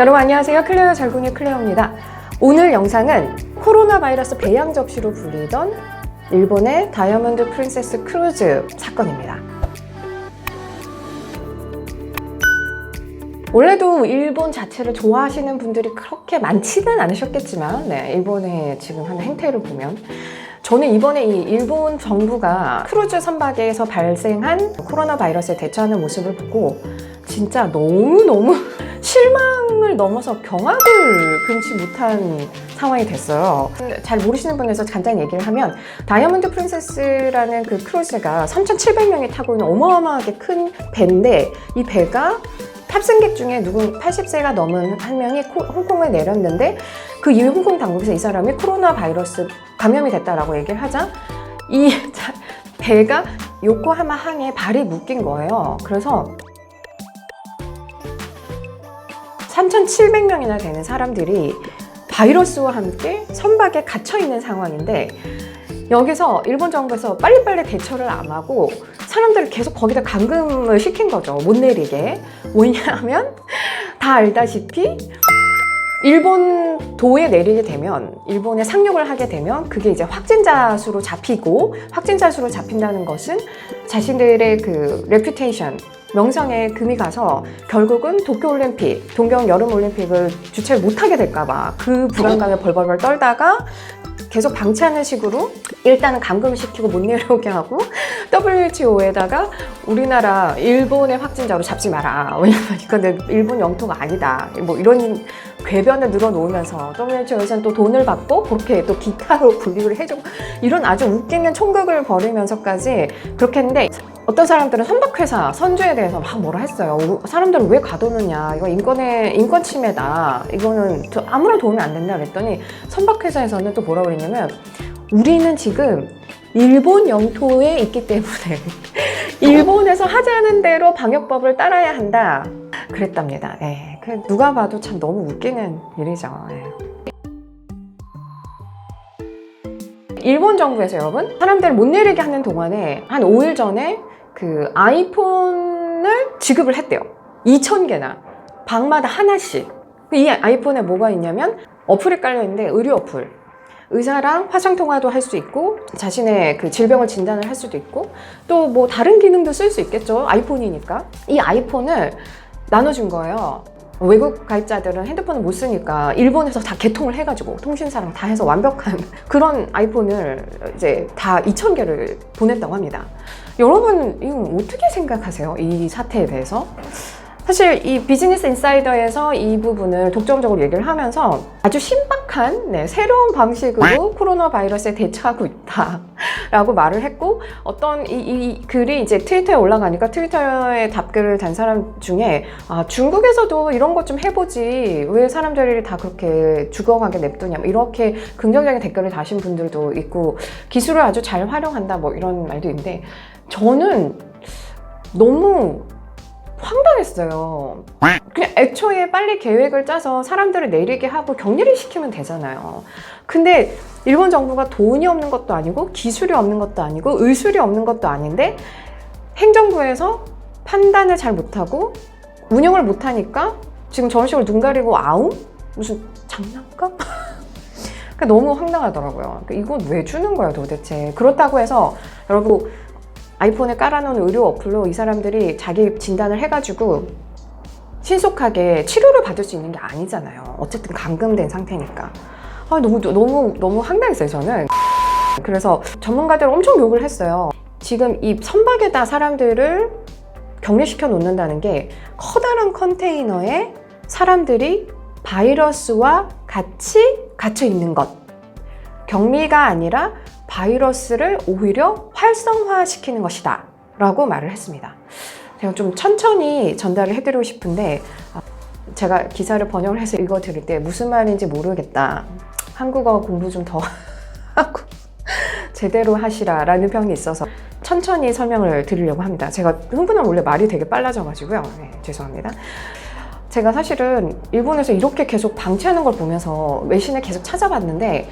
여러분 안녕하세요. 클레어 절궁의 클레어입니다. 오늘 영상은 코로나 바이러스 배양 접시로 불리던 일본의 다이아몬드 프린세스 크루즈 사건입니다. 원래도 일본 자체를 좋아하시는 분들이 그렇게 많지는 않으셨겠지만 일본의 지금 하는 행태를 보면 저는 이번에 이 일본 정부가 크루즈 선박에서 발생한 코로나 바이러스에 대처하는 모습을 보고 진짜 너무너무 실망을 넘어서 경악을 금치 못한 상황이 됐어요. 잘 모르시는 분에서 간단히 얘기를 하면 다이아몬드 프린세스라는 그 크루즈가 3,700명이 타고 있는 어마어마하게 큰 배인데 이 배가 탑승객 중에 누군 80세가 넘은 한 명이 홍콩에 내렸는데 그 이후 홍콩 당국에서 이 사람이 코로나 바이러스 감염이 됐다라고 얘기를 하자 이 배가 요코하마 항에 발이 묶인 거예요. 그래서 3,700명이나 되는 사람들이 바이러스와 함께 선박에 갇혀있는 상황인데 여기서 일본 정부에서 빨리빨리 대처를 안 하고 사람들을 계속 거기다 감금을 시킨 거죠. 못 내리게. 뭐냐면 다 알다시피 일본 도에 내리게 되면 일본에 상륙을 하게 되면 그게 이제 확진자 수로 잡히고 확진자 수로 잡힌다는 것은 자신들의 그 레퓨테이션 명성에 금이 가서 결국은 도쿄올림픽, 동경 여름올림픽을 주최를 못하게 될까봐 그 불안감에 벌벌벌 떨다가 계속 방치하는 식으로 일단은 감금시키고 못 내려오게 하고 WHO에다가 우리나라 일본의 확진자로 잡지 마라. 왜냐면 이거는 일본 영토가 아니다. 뭐 이런 궤변을 늘어놓으면서 WHO에서는 또 돈을 받고 그렇게 또 기타로 분류를 해주고 이런 아주 웃기는 총극을 벌이면서까지 그렇게 했는데 어떤 사람들은 선박회사 선주에 대해서 막 뭐라 했어요. 사람들은 왜 가두느냐. 이거 인권 침해다. 이거는 아무런 도움이 안 된다 그랬더니 선박회사에서는 또 뭐라 그랬냐면 우리는 지금 일본 영토에 있기 때문에 일본에서 하자는 대로 방역법을 따라야 한다. 그랬답니다. 누가 봐도 참 너무 웃기는 일이죠. 일본 정부에서 여러분 사람들을 못 내리게 하는 동안에 한 5일 전에 그 아이폰을 지급을 했대요. 2,000개나 방마다 하나씩. 이 아이폰에 뭐가 있냐면 어플이 깔려 있는데 의료 어플. 의사랑 화상 통화도 할 수 있고 자신의 그 질병을 진단을 할 수도 있고 또 뭐 다른 기능도 쓸 수 있겠죠. 아이폰이니까. 이 아이폰을 나눠준 거예요. 외국 가입자들은 핸드폰을 못 쓰니까 일본에서 다 개통을 해가지고 통신사랑 다 해서 완벽한 그런 아이폰을 이제 다 2,000개를 보냈다고 합니다. 여러분 이거 어떻게 생각하세요? 이 사태에 대해서? 사실 이 비즈니스 인사이더에서 이 부분을 독점적으로 얘기를 하면서 아주 신박한 새로운 방식으로 코로나 바이러스에 대처하고 있다라고 말을 했고 어떤 이 글이 이제 트위터에 올라가니까 트위터에 답글을 단 사람 중에 중국에서도 이런 것 좀 해보지 왜 사람들이 다 그렇게 죽어가게 냅두냐 이렇게 긍정적인 댓글을 다신 분들도 있고 기술을 아주 잘 활용한다 뭐 이런 말도 있는데 저는 너무 황당했어요. 그냥 애초에 빨리 계획을 짜서 사람들을 내리게 하고 격리를 시키면 되잖아요. 근데 일본 정부가 돈이 없는 것도 아니고 기술이 없는 것도 아니고 의술이 없는 것도 아닌데 행정부에서 판단을 잘 못하고 운영을 못하니까 지금 저런 식으로 눈 가리고 아웅? 무슨 장난감? 그러니까 너무 황당하더라고요. 이건 왜 주는 거야 도대체. 그렇다고 해서 여러분 아이폰에 깔아놓은 의료 어플로 이 사람들이 자기 진단을 해가지고 신속하게 치료를 받을 수 있는 게 아니잖아요. 어쨌든 감금된 상태니까. 너무 황당했어요, 저는. 그래서 전문가들 엄청 욕을 했어요. 지금 이 선박에다 사람들을 격리시켜 놓는다는 게 커다란 컨테이너에 사람들이 바이러스와 같이 갇혀 있는 것. 격리가 아니라 바이러스를 오히려 활성화시키는 것이다 라고 말을 했습니다. 제가 좀 천천히 전달을 해드리고 싶은데 제가 기사를 번역을 해서 읽어드릴 때 무슨 말인지 모르겠다. 한국어 공부 좀 더 하고 제대로 하시라 라는 평이 있어서 천천히 설명을 드리려고 합니다. 제가 흥분하면 원래 말이 되게 빨라져가지고요. 죄송합니다. 제가 사실은 일본에서 이렇게 계속 방치하는 걸 보면서 외신을 계속 찾아봤는데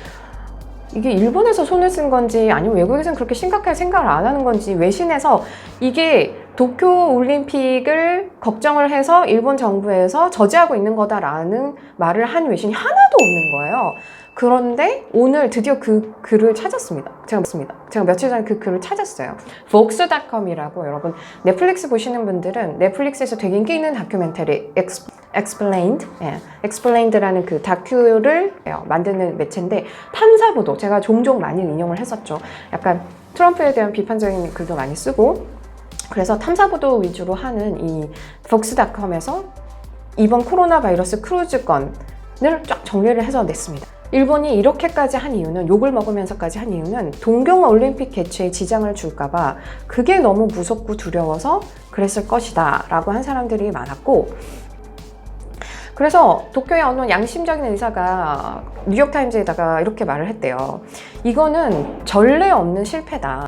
이게 일본에서 손을 쓴 건지 아니면 외국에서는 그렇게 심각하게 생각을 안 하는 건지 외신에서 이게 도쿄 올림픽을 걱정을 해서 일본 정부에서 저지하고 있는 거다라는 말을 한 외신이 하나도 없는 거예요. 그런데 오늘 드디어 그 글을 찾았습니다. 제가 며칠 전에 그 글을 찾았어요. Vox.com이라고, 여러분 넷플릭스 보시는 분들은 넷플릭스에서 되게 인기 있는 다큐멘터리 Explained, Explained라는 그 다큐를 만드는 매체인데, 탐사보도 제가 종종 많이 인용을 했었죠. 약간 트럼프에 대한 비판적인 글도 많이 쓰고, 그래서 탐사보도 위주로 하는 이 Vox.com에서 이번 코로나 바이러스 크루즈 건을 쫙 정리를 해서 냈습니다. 일본이 이렇게까지 한 이유는, 욕을 먹으면서까지 한 이유는 동경올림픽 개최에 지장을 줄까봐 그게 너무 무섭고 두려워서 그랬을 것이다 라고 한 사람들이 많았고, 그래서 도쿄의 어느 양심적인 의사가 뉴욕타임즈에다가 이렇게 말을 했대요. 이거는 전례 없는 실패다.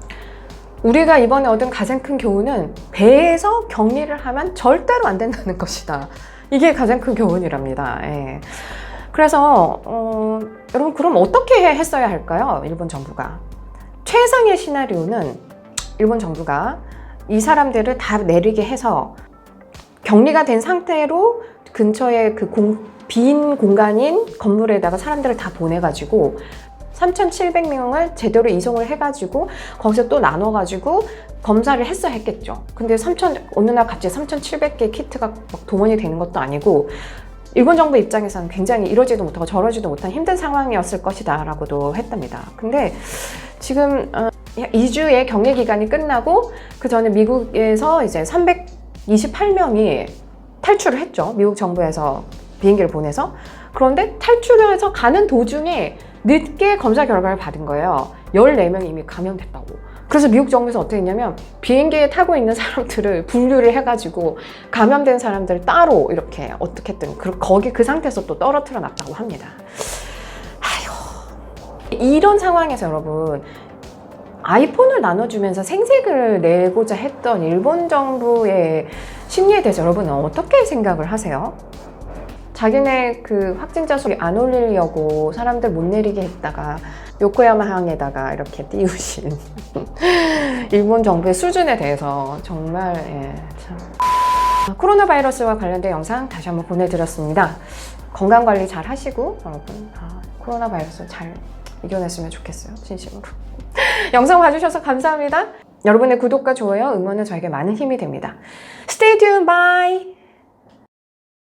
우리가 이번에 얻은 가장 큰 교훈은 배에서 격리를 하면 절대로 안 된다는 것이다. 이게 가장 큰 교훈이랍니다. 예. 그래서 여러분, 그럼 어떻게 했어야 할까요? 일본 정부가. 최상의 시나리오는 일본 정부가 이 사람들을 다 내리게 해서 격리가 된 상태로 근처에 그 빈 공간인 건물에다가 사람들을 다 보내가지고 3,700명을 제대로 이송을 해가지고 거기서 또 나눠가지고 검사를 했어야 했겠죠. 근데 어느 날 갑자기 3,700개 키트가 막 동원이 되는 것도 아니고, 일본 정부 입장에서는 굉장히 이러지도 못하고 저러지도 못한 힘든 상황이었을 것이다 라고도 했답니다. 근데 지금 2주의 격리 기간이 끝나고 그 전에 미국에서 이제 328명이 탈출을 했죠. 미국 정부에서 비행기를 보내서. 그런데 탈출을 해서 가는 도중에 늦게 검사 결과를 받은 거예요. 14명이 이미 감염됐다고. 그래서 미국 정부에서 어떻게 했냐면 비행기에 타고 있는 사람들을 분류를 해가지고 감염된 사람들을 따로 이렇게 어떻게든 거기 그 상태에서 또 떨어뜨려 놨다고 합니다. 아휴. 이런 상황에서 여러분, 아이폰을 나눠주면서 생색을 내고자 했던 일본 정부의 심리에 대해서 여러분은 어떻게 생각을 하세요? 자기네 그 확진자 수를 안 올리려고 사람들 못 내리게 했다가 요코야마 항에다가 이렇게 띄우신 일본 정부의 수준에 대해서 정말 참. 코로나 바이러스와 관련된 영상 다시 한번 보내드렸습니다. 건강관리 잘 하시고 여러분, 코로나 바이러스 잘 이겨냈으면 좋겠어요. 진심으로. 영상 봐주셔서 감사합니다. 여러분의 구독과 좋아요, 응원은 저에게 많은 힘이 됩니다. Stay tuned, bye!